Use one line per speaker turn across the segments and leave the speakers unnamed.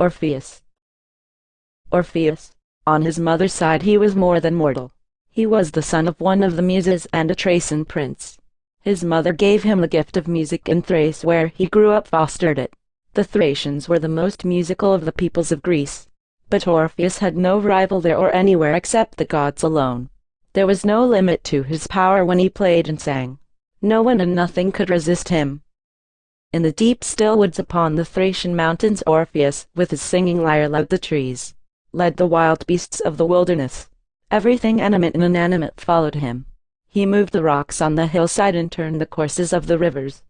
Orpheus. Orpheus. On his mother's side he was more than mortal. He was the son of one of the Muses and a Thracian prince. His mother gave him the gift of music in Thrace, where he grew up, fostered it. The Thracians were the most musical of the peoples of Greece. But Orpheus had no rival there or anywhere except the gods alone. There was no limit to his power when he played and sang. No one and nothing could resist him. In the deep still woods upon the Thracian mountains, Orpheus, with his singing lyre, led the trees, led the wild beasts of the wilderness. Everything animate and inanimate followed him. He moved the rocks on the hillside and turned the courses of the rivers.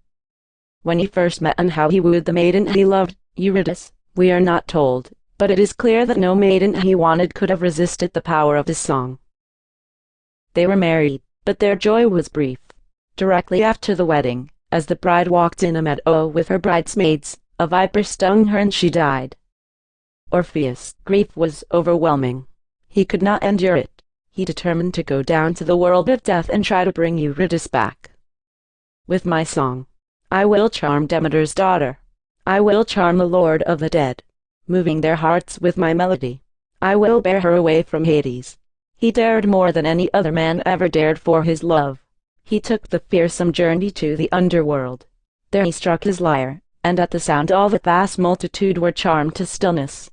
When he first met and how he wooed the maiden he loved, Eurydice, we are not told, but it is clear that no maiden he wanted could have resisted the power of his song. They were married, but their joy was brief. Directly after the wedding, as the bride walked in a meadow with her bridesmaids, a viper stung her and she died. Orpheus' grief was overwhelming. He could not endure it. He determined to go down to the world of death and try to bring Eurydice back. With my song, I will charm Demeter's daughter. I will charm the Lord of the dead, moving their hearts with my melody. I will bear her away from Hades. He dared more than any other man ever dared for his love. He took the fearsome journey to the underworld. There he struck his lyre, and at the sound all the vast multitude were charmed to stillness.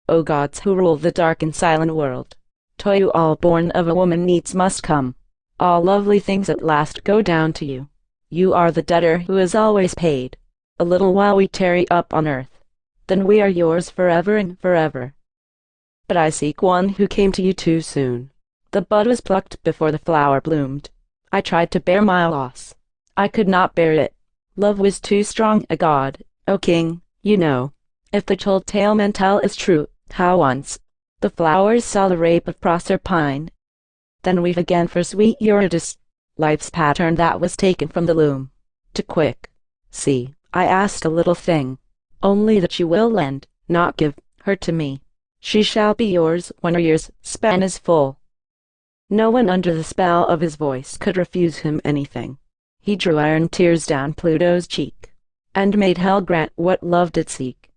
O gods who rule the dark and silent world, to you all born of a woman needs must come. All lovely things at last go down to you. You are the debtor who is always paid. A little while we tarry up on earth, then we are yours forever and forever. But I seek one who came to you too soon. The bud was plucked before the flower bloomed. I tried to bear my loss. I could not bear it. Love was too strong a god, O king, you know. If the told tale men tell is true, how once the flowers saw the rape of Proserpine, then weave again for sweet Eurydice life's pattern that was taken from the loom. To quick, see, I ask a little thing, only that you will lend, not give, her to me. She shall be yours when her year's span is full. No one under the spell of his voice could refuse him anything. He drew iron tears down Pluto's cheek, and made hell grant what love did seek.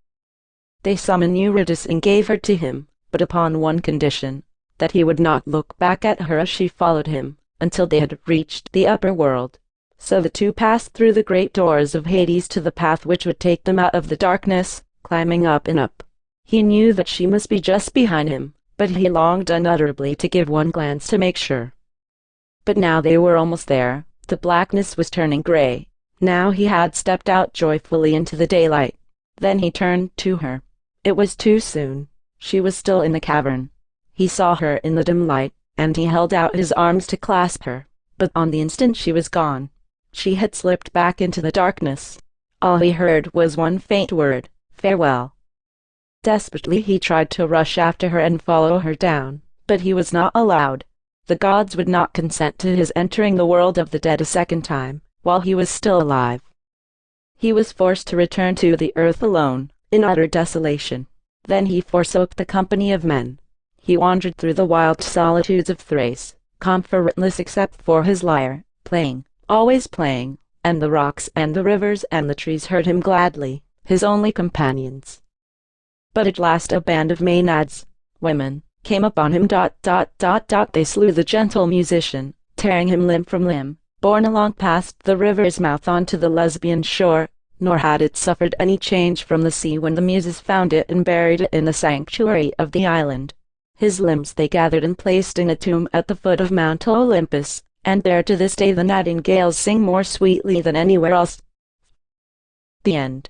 They summoned Eurydice and gave her to him, but upon one condition, that he would not look back at her as she followed him, until they had reached the upper world. So the two passed through the great doors of Hades to the path which would take them out of the darkness, climbing up and up. He knew that she must be just behind him, but he longed unutterably to give one glance to make sure. But now they were almost there. The blackness was turning gray. Now he had stepped out joyfully into the daylight. Then he turned to her. It was too soon. She was still in the cavern. He saw her in the dim light, and he held out his arms to clasp her, but on the instant she was gone. She had slipped back into the darkness. All he heard was one faint word, farewell. Desperately he tried to rush after her and follow her down, but he was not allowed. The gods would not consent to his entering the world of the dead a second time, while he was still alive. He was forced to return to the earth alone, in utter desolation. Then he forsook the company of men. He wandered through the wild solitudes of Thrace, comfortless except for his lyre, playing, always playing, and the rocks and the rivers and the trees heard him gladly, his only companions. But at last a band of Maenads, women, came upon him. They slew the gentle musician, tearing him limb from limb, borne along past the river's mouth onto the Lesbian shore, nor had it suffered any change from the sea when the Muses found it and buried it in the sanctuary of the island. His limbs they gathered and placed in a tomb at the foot of Mount Olympus, and there to this day the nightingales sing more sweetly than anywhere else. The End.